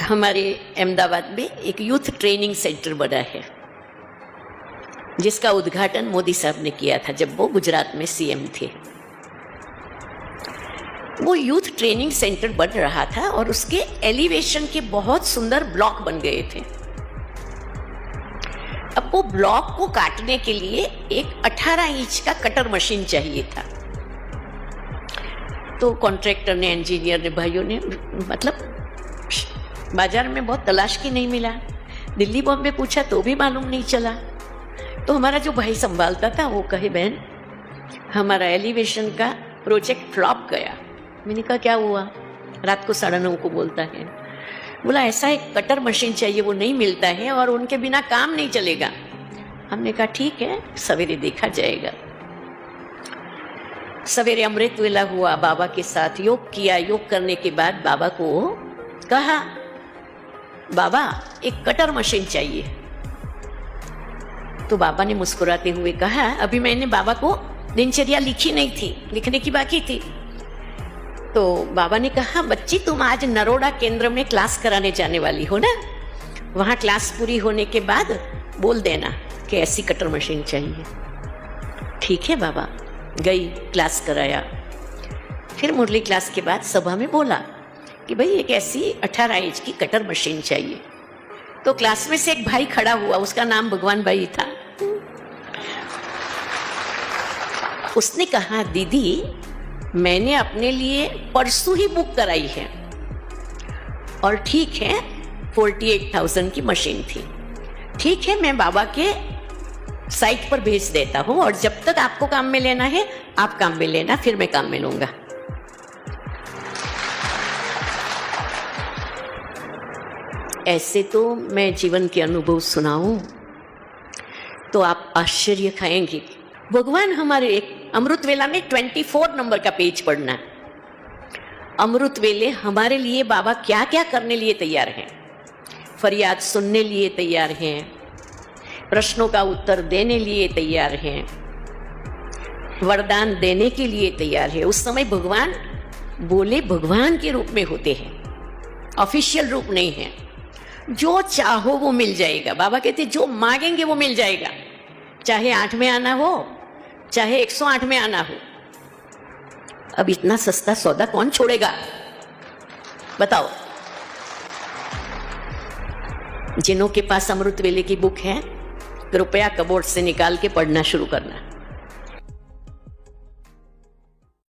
हमारे अहमदाबाद में एक यूथ ट्रेनिंग सेंटर बना है, जिसका उद्घाटन मोदी साहब ने किया था जब वो गुजरात में सीएम थे। वो यूथ ट्रेनिंग सेंटर बन रहा था और उसके एलिवेशन के बहुत सुंदर ब्लॉक बन गए थे। अब वो ब्लॉक को काटने के लिए एक 18 इंच का कटर मशीन चाहिए था। तो कॉन्ट्रैक्टर ने, इंजीनियर ने, भाइयों ने मतलब बाजार में बहुत तलाश की, नहीं मिला। दिल्ली बॉम्बे पूछा तो भी मालूम नहीं चला। तो हमारा जो भाई संभालता था वो कहे, बहन हमारा एलिवेशन का प्रोजेक्ट फ्लॉप गया। मैंने कहा क्या हुआ? रात को 9:30 को बोलता है, बोला ऐसा एक कटर मशीन चाहिए, वो नहीं मिलता है और उनके बिना काम नहीं चलेगा। हमने कहा ठीक है, सवेरे देखा जाएगा। सवेरे अमृत वेला हुआ, बाबा के साथ योग किया। योग करने के बाद बाबा को कहा, बाबा एक कटर मशीन चाहिए। तो बाबा ने मुस्कुराते हुए कहा, अभी मैंने बाबा को दिनचर्या लिखी नहीं थी, लिखने की बाकी थी। तो बाबा ने कहा, बच्ची तुम आज नरोड़ा केंद्र में क्लास कराने जाने वाली हो ना, वहां क्लास पूरी होने के बाद बोल देना कि ऐसी कटर मशीन चाहिए। ठीक है बाबा। गई, क्लास कराया। फिर मुरली क्लास के बाद सभा में बोला कि भाई एक ऐसी 18 इंच की कटर मशीन चाहिए। तो क्लास में से एक भाई खड़ा हुआ, उसका नाम भगवान भाई था। उसने कहा, दीदी मैंने अपने लिए परसों ही बुक कराई है और ठीक है 48,000 की मशीन थी। ठीक है, मैं बाबा के साइट पर भेज देता हूं और जब तक आपको काम में लेना है आप काम में लेना, फिर मैं काम में लूंगा। ऐसे तो मैं जीवन के अनुभव सुनाऊं तो आप आश्चर्य खाएंगे। भगवान हमारे एक अमृत वेला में 24 नंबर का पेज पढ़ना है। अमृत वेले हमारे लिए बाबा क्या क्या करने लिए तैयार हैं। फरियाद सुनने लिए तैयार हैं, प्रश्नों का उत्तर देने लिए तैयार हैं, वरदान देने के लिए तैयार है। उस समय भगवान बोले भगवान के रूप में होते हैं, ऑफिशियल रूप नहीं है। जो चाहो वो मिल जाएगा। बाबा कहते जो मांगेंगे वो मिल जाएगा, चाहे 8 में आना हो, चाहे 108 में आना हो। अब इतना सस्ता सौदा कौन छोड़ेगा बताओ। जिन्हों के पास अमृत वेले की बुक है, कृपया कबोर्ड से निकाल के पढ़ना शुरू करना।